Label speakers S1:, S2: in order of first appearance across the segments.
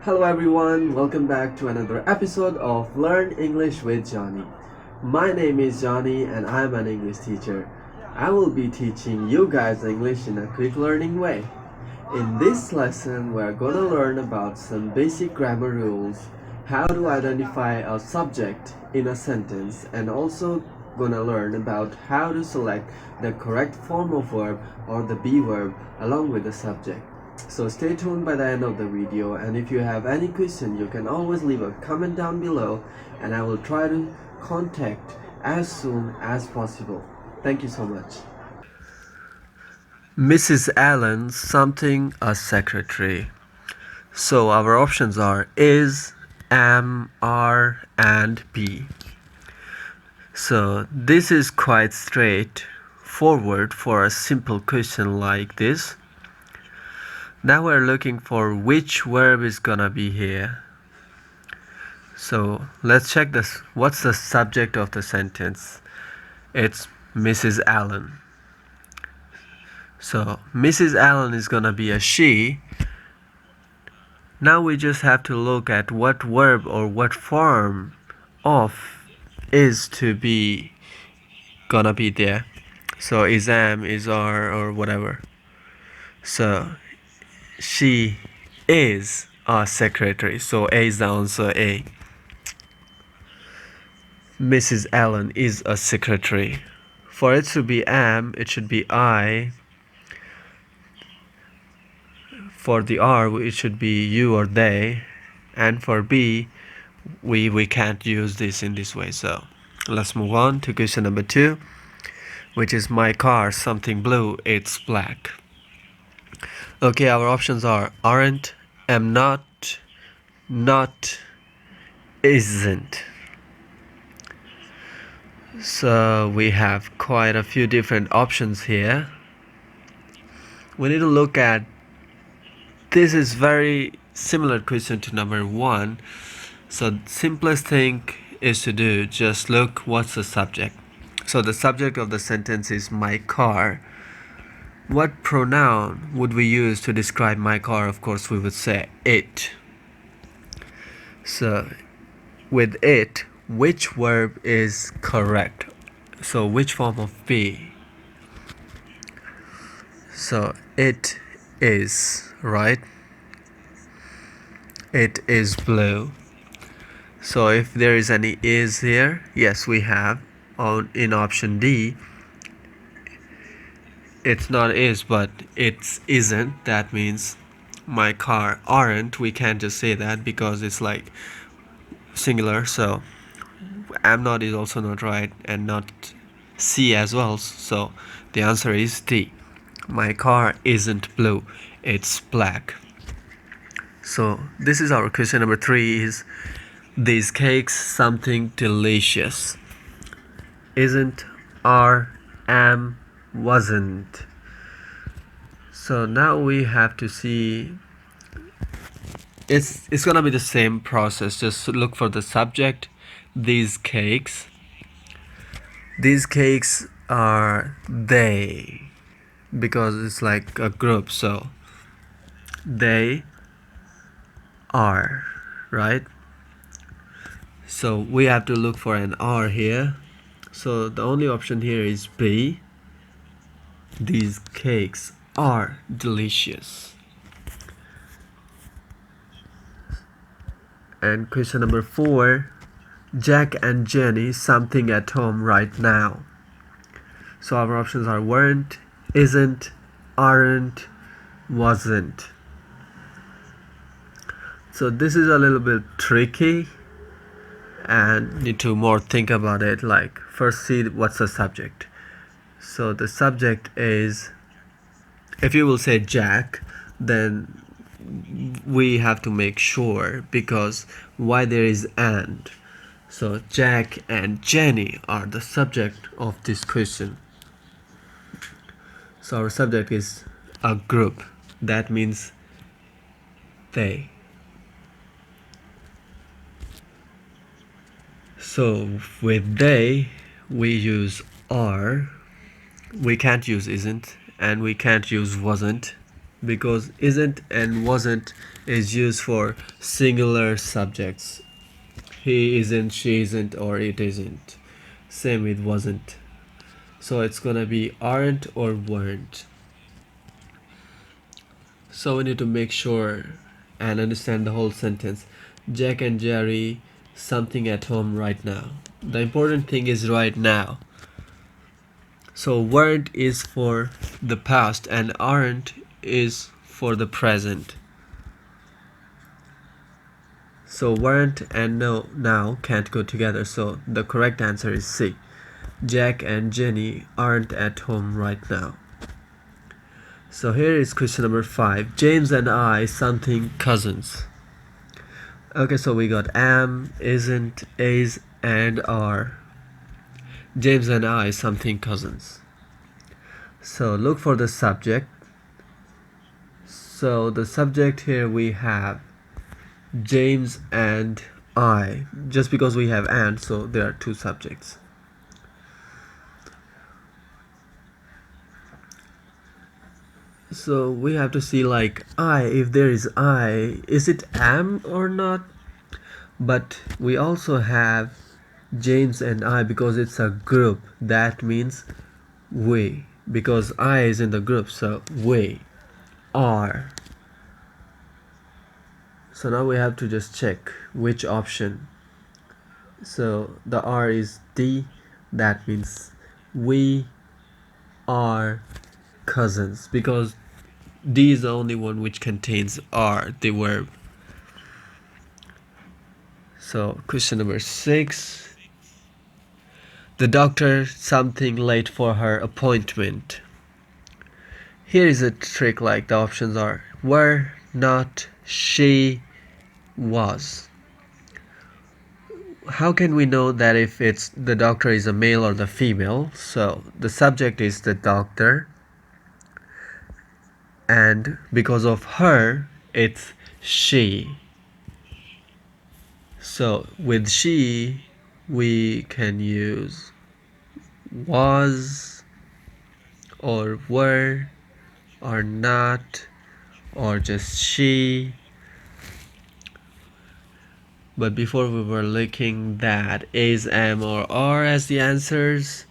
S1: Hello everyone, welcome back to another episode of Learn English with Johnny. My name is Johnny and I'm an English teacher. I will be teaching you guys English in a quick learning way. In this lesson, we're gonna learn about some basic grammar rules, how to identify a subject in a sentence, and also gonna learn about how to select the correct form of verb or the be verb along with the subject. So stay tuned by the end of the video, and if you have any question you can always leave a comment down below and I will try to contact as soon as possible. Thank you so much. Mrs. Allen something a secretary. So our options are is, am, are, and be. So this is quite straightforward for a simple question like this. Now we're looking for which verb is gonna be here. So let's check this. What's the subject of the sentence? It's Mrs. Allen. So Mrs. Allen is gonna be a she. Now we just have to look at what verb or what form of is to be gonna be there. So is, am, is, are, or whatever. So she is a secretary. So A is the answer. A. Mrs. Allen is a secretary. For it to be am, it should be I. For the are, it should be you or they. And for be, we can't use this in this way. So let's move on to question number 2, which is my car something blue, it's black. Okay, our options are aren't, am not, isn't. So we have quite a few different options here. We need to look at this. Is very similar question to number 1. So simplest thing is to do just look what's the subject. So the subject of the sentence is my car. What pronoun would we use to describe my car? Of course we would say it. So with it, which verb is correct? So which form of be? So it is, right? It is blue. So if there is any is here, yes, we have in option D. It's not is, but it's isn't. That means my car aren't. We can't just say that because it's like singular. So am not is also not right, and not C as well. So the answer is D. My car isn't blue, it's black. So this is our question number 3 is these cakes something delicious. Isn't, are, am, wasn't. So now we have to see, it's gonna be the same process. Just look for the subject. These cakes are they, because it's like a group. So they are, right? So we have to look for an are here. So the only option here is B. These cakes are delicious. And question number 4, Jack and Jenny something at home right now. So our options are weren't, isn't, aren't, wasn't. So this is a little bit tricky and need to more think about it. Like first see what's the subject. So the subject is, if you will say Jack, then we have to make sure, because why there is and. So Jack and Jenny are the subject of this question. So our subject is a group. That means they. So with they, we use are. We can't use isn't, and we can't use wasn't. because isn't and wasn't is used for singular subjects. He isn't, she isn't, or it isn't. Same with wasn't. So it's gonna be aren't or weren't. So we need to make sure and understand the whole sentence. Jack and Jerry something at home right now. The important thing is right now. So weren't is for the past and aren't is for the present. So weren't and no now can't go together. So the correct answer is C. Jack and Jenny aren't at home right now. So here is question number 5. James and I something cousins. Okay, so we got am, isn't, is, and are. James and I something cousins. So look for the subject. So the subject here we have James and I. Just because we have and, so there are two subjects. So we have to see like I, if there is I, is it am or not? But we also have James and I because it's a group. That means we, because I is in the group, so we are. So now we have to just check which option. So the R is D, that means we are cousins, because D is the only one which contains are, the verb. So question number 6. The doctor something late for her appointment. Here is a trick, like the options are were, not, she, was. How can we know that if it's the doctor is a male or the female? So the subject is the doctor, and because of her it's she. So with she we can use was or were or not or just she. But before we were looking that is, am, or are as the answers.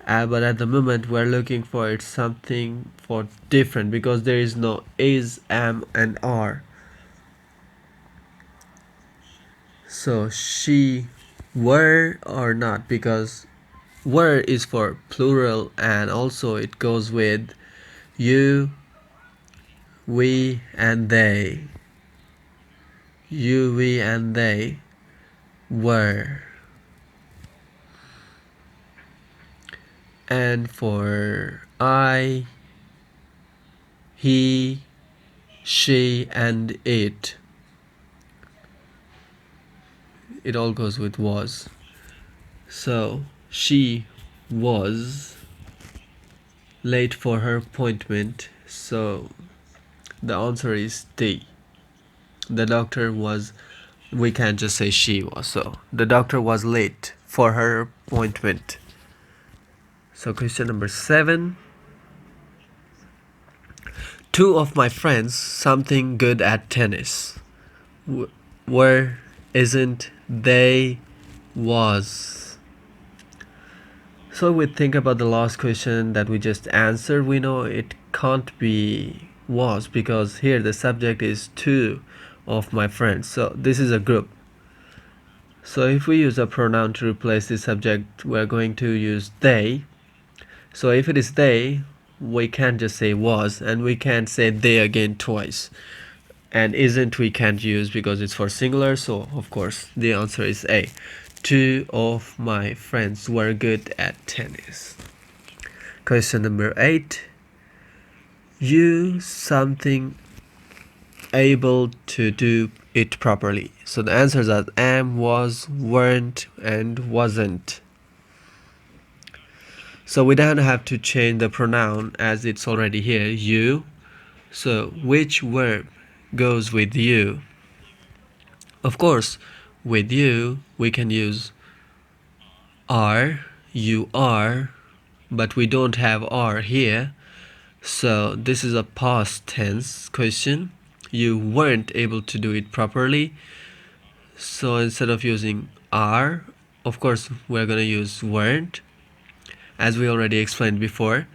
S1: But at the moment we're looking for it something for different, because there is no is, am, and are. So she were or not, because were is for plural and also it goes with you, we, and they. You, we, and they were. And for I, he, she, and it all goes with was. So she was late for her appointment, so the answer is D. The doctor was, we can't just say she was, so the doctor was late for her appointment. So question number 7. Two of my friends something good at tennis. Were, isn't, they, was. So we think about the last question that we just answered. We know it can't be was, because here the subject is two of my friends. So this is a group. So if we use a pronoun to replace the subject, we're going to use they. So if it is they, we can't just say was, and we can't say they again twice. And isn't we can't use because it's for singular, so of course the answer is A. Two of my friends were good at tennis. Question number 8. You something able to do it properly. So the answers are am, was, weren't, and wasn't. So we don't have to change the pronoun as it's already here, you. So which verb goes with you? Of course, with you we can use are, you are, but we don't have are here. So this is a past tense question. You weren't able to do it properly. So instead of using are, of course, we're going to use weren't. As we already explained before,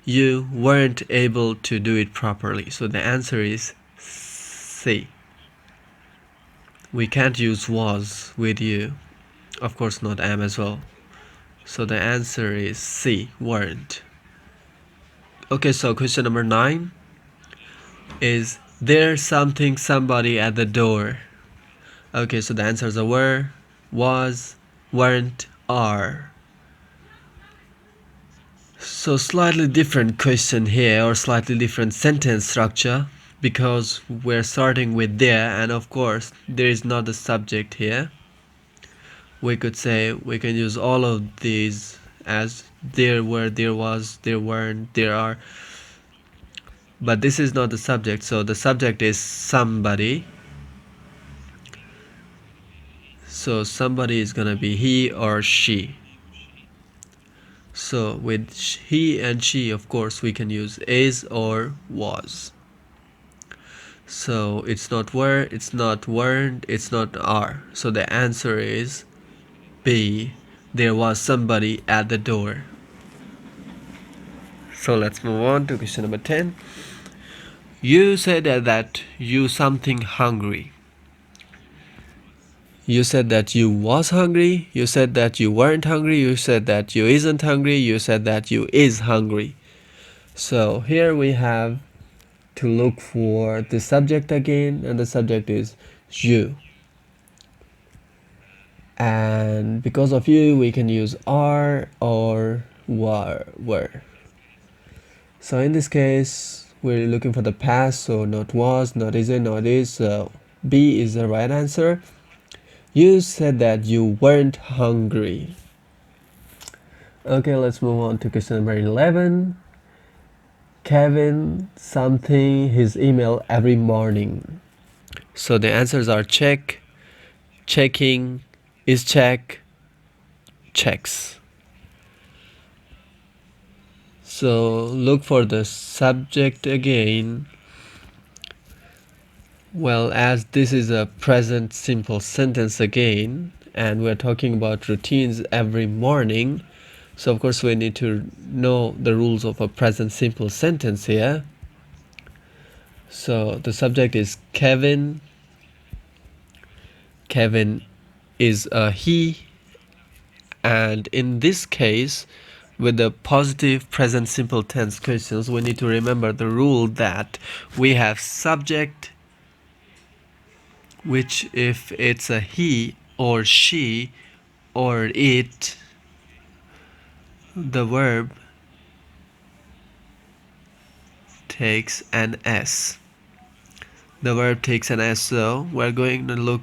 S1: you weren't able to do it properly. So the answer is C. We can't use was with you. Of course, not am as well. So the answer is C, weren't. Okay, so question number 9 is there something somebody at the door? Okay, so the answers are were, was, weren't, are. So slightly different question here, or slightly different sentence structure, because we're starting with there, and of course there is not the subject here. We could say we can use all of these as there were, there was, there weren't, there are, but this is not the subject. So the subject is somebody. So somebody is gonna be he or she. So with he and she, of course, we can use is or was. So it's not were, it's not weren't, it's not are. So the answer is B. There was somebody at the door. So let's move on to question number 10. You said that you something hungry. You said that you was hungry. You said that you weren't hungry. You said that you isn't hungry. You said that you is hungry. So here we have to look for the subject again, and the subject is you. And because of you, we can use are or were. So in this case, we're looking for the past, so not was, not isn't, not is. So B is the right answer. You said that you weren't hungry. Okay, let's move on to question number 11. Kevin something his email every morning. So the answers are check, checking, is check, checks. So look for the subject again. Well, as this is a present simple sentence again, and we're talking about routines every morning, so of course we need to know the rules of a present simple sentence here. So the subject is Kevin. Kevin is a he, and in this case, with the positive present simple tense questions, we need to remember the rule that we have subject, which if it's a he or she or it, the verb takes an S. The verb takes an S, so we're going to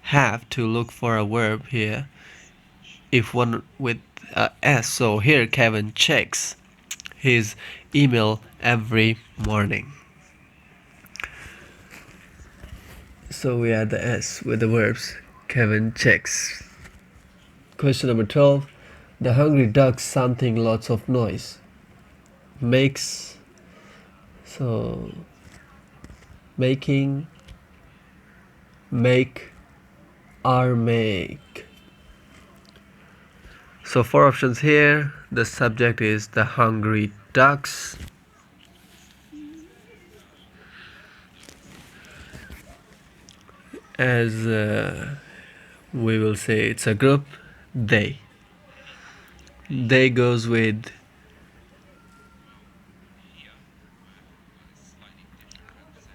S1: have to look for a verb here if one with a S. So here Kevin checks his email every morning. So we add the S with the verbs. Kevin checks. Question number 12. The hungry duck something lots of noise. Makes. So making, make, are make. So 4 options here. The subject is the hungry ducks. As we will say it's a group, they goes with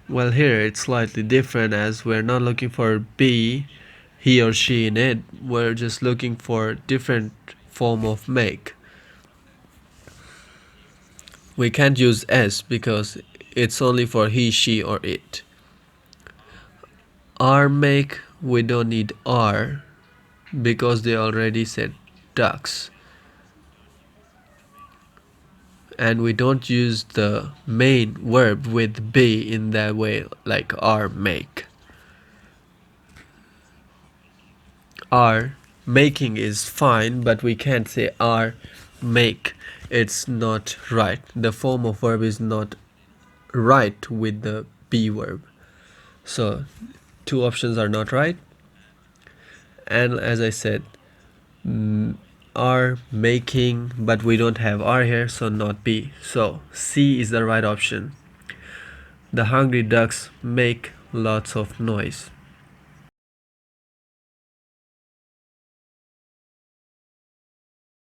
S1: well, here it's slightly different, as we're not looking for be, he or she in it. We're just looking for different form of make. We can't use s because it's only for he, she or it. Are make, we don't need are because they already said ducks. And we don't use the main verb with be in that way, like are make. Are making is fine, but we can't say are make it's not right. The form of verb is not right with the be verb. So two options are not right. And as I said, are making, but we don't have are here, so not be. So C is the right option. The hungry ducks make lots of noise.